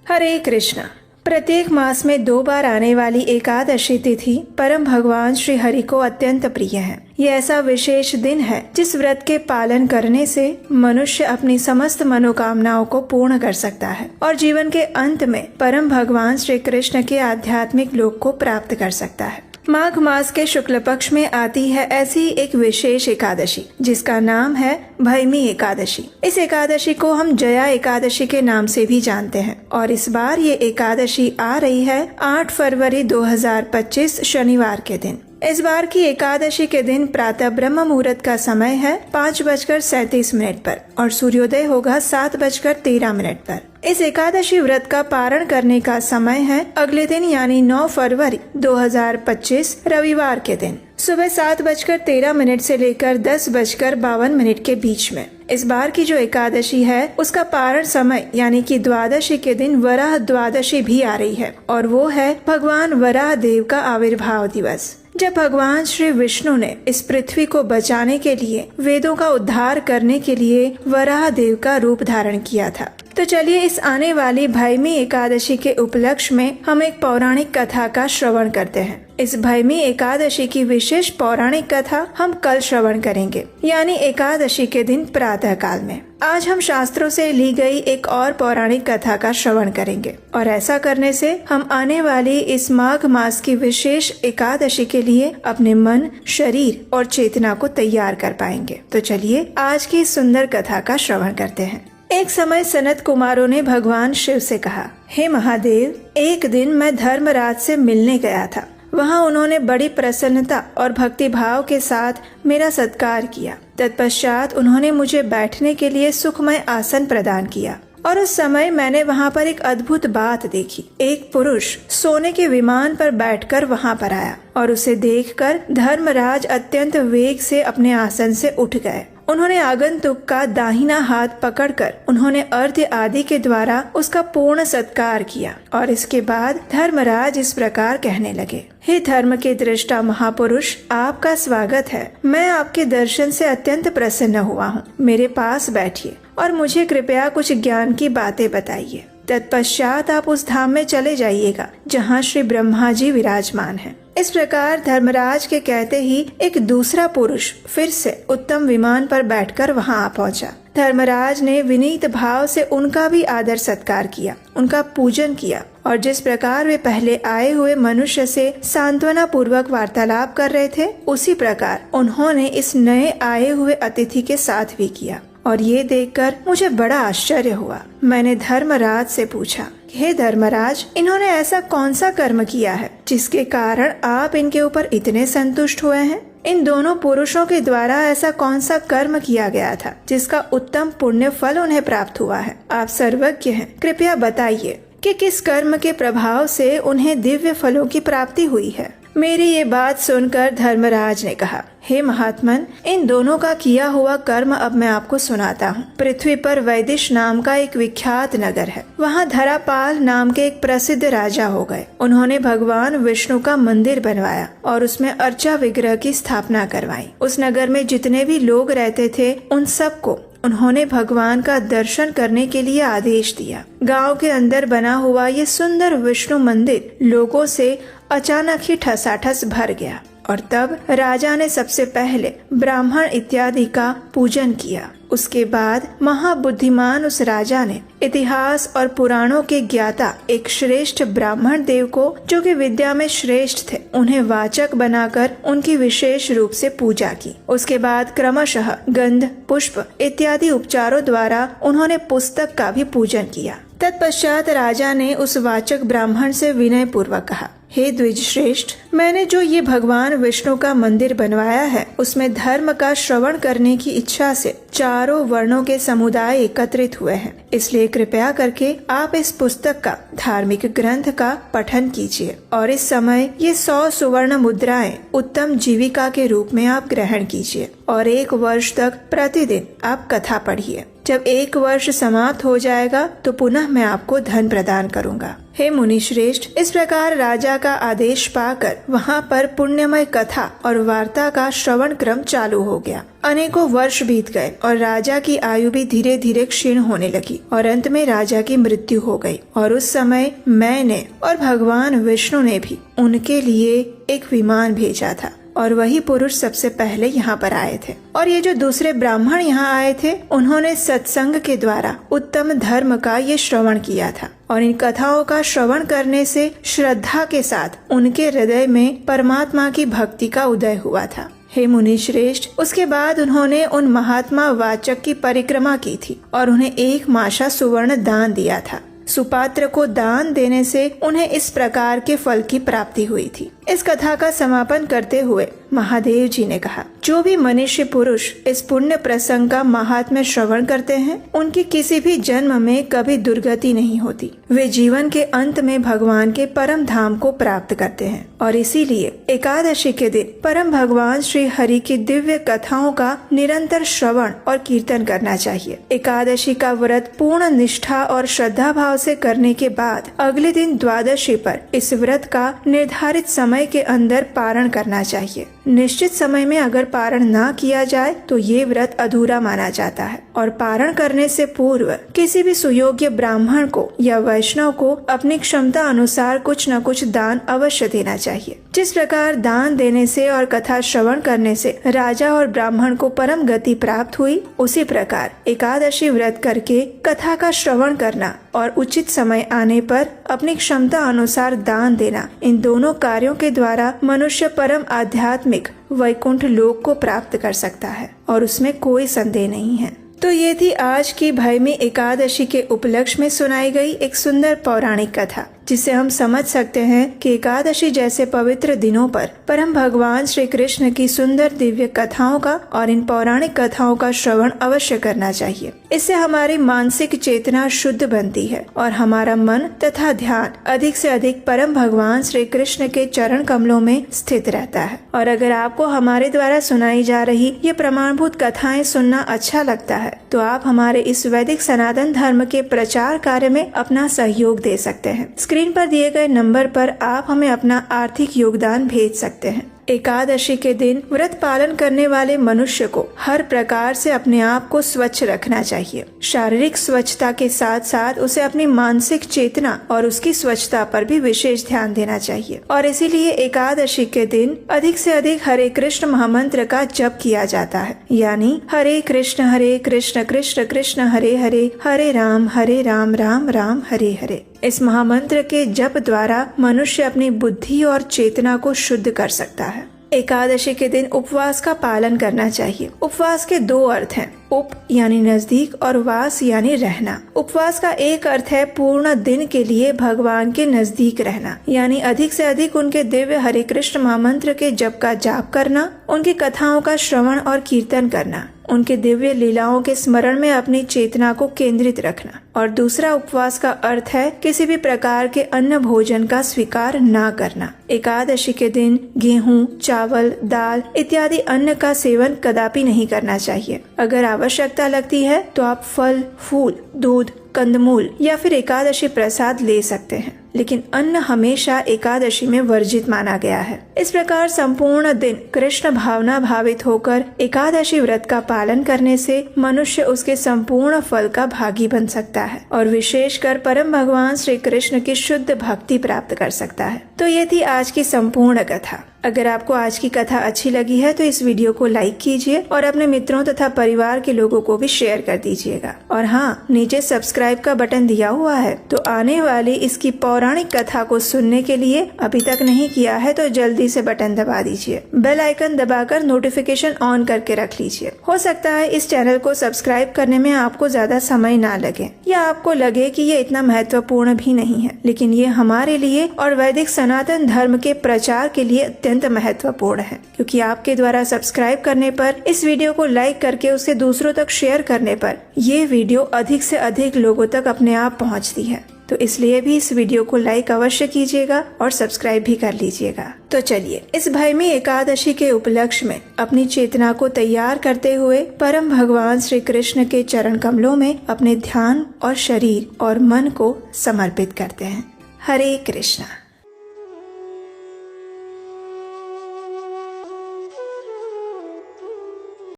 हरे कृष्णा। प्रत्येक मास में 2 बार आने वाली एकादशी तिथि परम भगवान श्री हरि को अत्यंत प्रिय है। ये ऐसा विशेष दिन है जिस व्रत के पालन करने से मनुष्य अपनी समस्त मनोकामनाओं को पूर्ण कर सकता है और जीवन के अंत में परम भगवान श्री कृष्ण के आध्यात्मिक लोक को प्राप्त कर सकता है। माघ मास के शुक्ल पक्ष में आती है ऐसी एक विशेष एकादशी जिसका नाम है भैमी एकादशी। इस एकादशी को हम जया एकादशी के नाम से भी जानते हैं और इस बार ये एकादशी आ रही है 8 फरवरी 2025 शनिवार के दिन। इस बार की एकादशी के दिन प्रातः ब्रह्म मुहूर्त का समय है 5:37 पर और सूर्योदय होगा 7:13 पर। इस एकादशी व्रत का पारण करने का समय है अगले दिन यानी 9 फरवरी 2025 रविवार के दिन सुबह 7:13 से लेकर 10:52 के बीच में। इस बार की जो एकादशी है उसका पारण समय यानी कि द्वादशी के दिन वराह द्वादशी भी आ रही है और वो है भगवान वराह देव का आविर्भाव दिवस, जब भगवान श्री विष्णु ने इस पृथ्वी को बचाने के लिए वेदों का उद्धार करने के लिए वराह देव का रूप धारण किया था। तो चलिए इस आने वाली भैमी एकादशी के उपलक्ष्य में हम एक पौराणिक कथा का श्रवण करते हैं। इस भैमी एकादशी की विशेष पौराणिक कथा हम कल श्रवण करेंगे यानी एकादशी के दिन प्रातः काल में। आज हम शास्त्रों से ली गई एक और पौराणिक कथा का श्रवण करेंगे और ऐसा करने से हम आने वाली इस माघ मास की विशेष एकादशी के लिए अपने मन, शरीर और चेतना को तैयार कर पाएंगे। तो चलिए आज की सुंदर कथा का श्रवण करते हैं। एक समय सनत कुमारों ने भगवान शिव से कहा, हे महादेव, एक दिन मैं धर्मराज से मिलने गया था। वहाँ उन्होंने बड़ी प्रसन्नता और भक्ति भाव के साथ मेरा सत्कार किया। तत्पश्चात उन्होंने मुझे बैठने के लिए सुखमय आसन प्रदान किया और उस समय मैंने वहाँ पर एक अद्भुत बात देखी। एक पुरुष सोने के विमान पर बैठकर वहाँ पर आया और उसे देखकर धर्मराज अत्यंत वेग से अपने आसन से उठ गए। उन्होंने आगंतुक का दाहिना हाथ पकड़कर उन्होंने अर्घ्य आदि के द्वारा उसका पूर्ण सत्कार किया और इसके बाद धर्मराज इस प्रकार कहने लगे, हे धर्म के दृष्टा महापुरुष, आपका स्वागत है। मैं आपके दर्शन से अत्यंत प्रसन्न हुआ हूँ। मेरे पास बैठिए और मुझे कृपया कुछ ज्ञान की बातें बताइए। तत्पश्चात आप उस धाम में चले जाइएगा जहाँ श्री ब्रह्मा जी विराजमान हैं। इस प्रकार धर्मराज के कहते ही एक दूसरा पुरुष फिर से उत्तम विमान पर बैठकर वहां आ पहुंचा। धर्मराज ने विनीत भाव से उनका भी आदर सत्कार किया, उनका पूजन किया और जिस प्रकार वे पहले आए हुए मनुष्य से सांत्वना पूर्वक वार्तालाप कर रहे थे उसी प्रकार उन्होंने इस नए आए हुए अतिथि के साथ भी किया। और ये देखकर मुझे बड़ा आश्चर्य हुआ। मैंने धर्मराज से पूछा, हे धर्मराज, इन्होंने ऐसा कौन सा कर्म किया है जिसके कारण आप इनके ऊपर इतने संतुष्ट हुए हैं? इन दोनों पुरुषों के द्वारा ऐसा कौन सा कर्म किया गया था जिसका उत्तम पुण्य फल उन्हें प्राप्त हुआ है? आप सर्वज्ञ हैं, कृपया बताइए कि किस कर्म के प्रभाव से उन्हें दिव्य फलों की प्राप्ति हुई है। मेरी ये बात सुनकर धर्मराज ने कहा, हे महात्मन, इन दोनों का किया हुआ कर्म अब मैं आपको सुनाता हूँ। पृथ्वी पर वैदिश नाम का एक विख्यात नगर है। वहाँ धरापाल नाम के एक प्रसिद्ध राजा हो गए। उन्होंने भगवान विष्णु का मंदिर बनवाया और उसमें अर्चा विग्रह की स्थापना करवाई। उस नगर में जितने भी लोग रहते थे उन सबको उन्होंने भगवान का दर्शन करने के लिए आदेश दिया। गांव के अंदर बना हुआ ये सुंदर विष्णु मंदिर लोगों से अचानक ही ठसाठस भर गया और तब राजा ने सबसे पहले ब्राह्मण इत्यादि का पूजन किया। उसके बाद महाबुद्धिमान उस राजा ने इतिहास और पुराणों के ज्ञाता एक श्रेष्ठ ब्राह्मण देव को, जो कि विद्या में श्रेष्ठ थे, उन्हें वाचक बनाकर उनकी विशेष रूप से पूजा की। उसके बाद क्रमशः गंध, पुष्प इत्यादि उपचारों द्वारा उन्होंने पुस्तक का भी पूजन किया। तत्पश्चात राजा ने उस वाचक ब्राह्मण से विनय पूर्वक कहा, हे द्विज श्रेष्ठ, मैंने जो ये भगवान विष्णु का मंदिर बनवाया है उसमें धर्म का श्रवण करने की इच्छा से चारों वर्णों के समुदाय एकत्रित हुए हैं। इसलिए कृपया करके आप इस पुस्तक का, धार्मिक ग्रंथ का पठन कीजिए और इस समय ये 100 सुवर्ण मुद्राएं उत्तम जीविका के रूप में आप ग्रहण कीजिए और 1 वर्ष तक प्रतिदिन आप कथा पढ़िए। जब 1 वर्ष समाप्त हो जाएगा तो पुनः मैं आपको धन प्रदान करूंगा। हे मुनि श्रेष्ठ, इस प्रकार राजा का आदेश पाकर वहाँ पर पुण्यमय कथा और वार्ता का श्रवण क्रम चालू हो गया। अनेकों वर्ष बीत गए और राजा की आयु भी धीरे धीरे क्षीण होने लगी और अंत में राजा की मृत्यु हो गई। और उस समय मैंने और भगवान विष्णु ने भी उनके लिए एक विमान भेजा था और वही पुरुष सबसे पहले यहाँ पर आए थे। और ये जो दूसरे ब्राह्मण यहाँ आए थे, उन्होंने सत्संग के द्वारा उत्तम धर्म का ये श्रवण किया था और इन कथाओं का श्रवण करने से श्रद्धा के साथ उनके हृदय में परमात्मा की भक्ति का उदय हुआ था। हे मुनि श्रेष्ठ, उसके बाद उन्होंने उन महात्मा वाचक की परिक्रमा की थी और उन्हें 1 माशा सुवर्ण दान दिया था। सुपात्र को दान देने से उन्हें इस प्रकार के फल की प्राप्ति हुई थी। इस कथा का समापन करते हुए महादेव जी ने कहा, जो भी मनुष्य पुरुष इस पुण्य प्रसंग का महात्म्य श्रवण करते हैं, उनकी किसी भी जन्म में कभी दुर्गति नहीं होती। वे जीवन के अंत में भगवान के परम धाम को प्राप्त करते हैं। और इसीलिए एकादशी के दिन परम भगवान श्री हरि की दिव्य कथाओं का निरंतर श्रवण और कीर्तन करना चाहिए। एकादशी का व्रत पूर्ण निष्ठा और श्रद्धा भाव से करने के बाद अगले दिन द्वादशी पर इस व्रत का निर्धारित समय के अंदर पारण करना चाहिए। निश्चित समय में अगर पारण ना किया जाए तो ये व्रत अधूरा माना जाता है। और पारण करने से पूर्व किसी भी सुयोग्य ब्राह्मण को या वैष्णव को अपनी क्षमता अनुसार कुछ न कुछ दान अवश्य देना चाहिए। जिस प्रकार दान देने से और कथा श्रवण करने से राजा और ब्राह्मण को परम गति प्राप्त हुई, उसी प्रकार एकादशी व्रत करके कथा का श्रवण करना और उचित समय आने पर अपनी क्षमता अनुसार दान देना, इन दोनों कार्यों के द्वारा मनुष्य परम आध्यात्मिक वैकुंठ लोक को प्राप्त कर सकता है और उसमें कोई संदेह नहीं है। तो ये थी आज की भैमी एकादशी के उपलक्ष्य में सुनाई गई एक सुंदर पौराणिक कथा, जिससे हम समझ सकते हैं कि एकादशी जैसे पवित्र दिनों पर परम भगवान श्री कृष्ण की सुंदर दिव्य कथाओं का और इन पौराणिक कथाओं का श्रवण अवश्य करना चाहिए। इससे हमारी मानसिक चेतना शुद्ध बनती है और हमारा मन तथा ध्यान अधिक से अधिक परम भगवान श्री कृष्ण के चरण कमलों में स्थित रहता है। और अगर आपको हमारे द्वारा सुनाई जा रही ये प्रमाणभूत कथाएं सुनना अच्छा लगता है, तो आप हमारे इस वैदिक सनातन धर्म के प्रचार कार्य में अपना सहयोग दे सकते हैं। स्क्रीन पर दिए गए नंबर पर आप हमें अपना आर्थिक योगदान भेज सकते हैं। एकादशी के दिन व्रत पालन करने वाले मनुष्य को हर प्रकार से अपने आप को स्वच्छ रखना चाहिए। शारीरिक स्वच्छता के साथ साथ उसे अपनी मानसिक चेतना और उसकी स्वच्छता पर भी विशेष ध्यान देना चाहिए। और इसीलिए एकादशी के दिन अधिक से अधिक हरे कृष्ण महामंत्र का जप किया जाता है, यानी हरे कृष्ण कृष्ण कृष्ण हरे हरे, हरे राम राम राम हरे हरे। इस महामंत्र के जप द्वारा मनुष्य अपनी बुद्धि और चेतना को शुद्ध कर सकता है। एकादशी के दिन उपवास का पालन करना चाहिए। उपवास के 2 अर्थ हैं, उप यानी नजदीक और वास यानी रहना। उपवास का एक अर्थ है पूर्ण दिन के लिए भगवान के नजदीक रहना, यानी अधिक से अधिक उनके दिव्य हरे कृष्ण महामंत्र के जप का जाप करना, उनकी कथाओं का श्रवण और कीर्तन करना, उनके दिव्य लीलाओं के स्मरण में अपनी चेतना को केंद्रित रखना। और दूसरा उपवास का अर्थ है किसी भी प्रकार के अन्न भोजन का स्वीकार ना करना। एकादशी के दिन गेहूं, चावल, दाल इत्यादि अन्न का सेवन कदापि नहीं करना चाहिए। अगर आवश्यकता लगती है तो आप फल, फूल, दूध, कंदमूल या फिर एकादशी प्रसाद ले सकते हैं, लेकिन अन्न हमेशा एकादशी में वर्जित माना गया है। इस प्रकार संपूर्ण दिन कृष्ण भावना भावित होकर एकादशी व्रत का पालन करने से मनुष्य उसके संपूर्ण फल का भागी बन सकता है और विशेषकर परम भगवान श्री कृष्ण की शुद्ध भक्ति प्राप्त कर सकता है। तो ये थी आज की संपूर्ण कथा। अगर आपको आज की कथा अच्छी लगी है तो इस वीडियो को लाइक कीजिए और अपने मित्रों तथा परिवार के लोगों को भी शेयर कर दीजिएगा। और हाँ, नीचे सब्सक्राइब का बटन दिया हुआ है, तो आने वाली इसकी पौराणिक कथा को सुनने के लिए अभी तक नहीं किया है तो जल्दी से बटन दबा दीजिए। बेल आइकन दबाकर नोटिफिकेशन ऑन करके रख लीजिए। हो सकता है इस चैनल को सब्सक्राइब करने में आपको ज्यादा समय ना लगे या आपको लगे कि ये इतना महत्वपूर्ण भी नहीं है, लेकिन ये हमारे लिए और वैदिक सनातन धर्म के प्रचार के लिए अत्यंत महत्वपूर्ण है, क्योंकि आपके द्वारा सब्सक्राइब करने पर, इस वीडियो को लाइक करके उसे दूसरों तक शेयर करने पर ये वीडियो अधिक से अधिक लोगों तक अपने आप पहुंचती है। तो इसलिए भी इस वीडियो को लाइक अवश्य कीजिएगा और सब्सक्राइब भी कर लीजिएगा। तो चलिए इस भयमी एकादशी के उपलक्ष्य में अपनी चेतना को तैयार करते हुए परम भगवान श्री कृष्ण के चरण कमलों में अपने ध्यान और शरीर और मन को समर्पित करते हैं। हरे कृष्णा।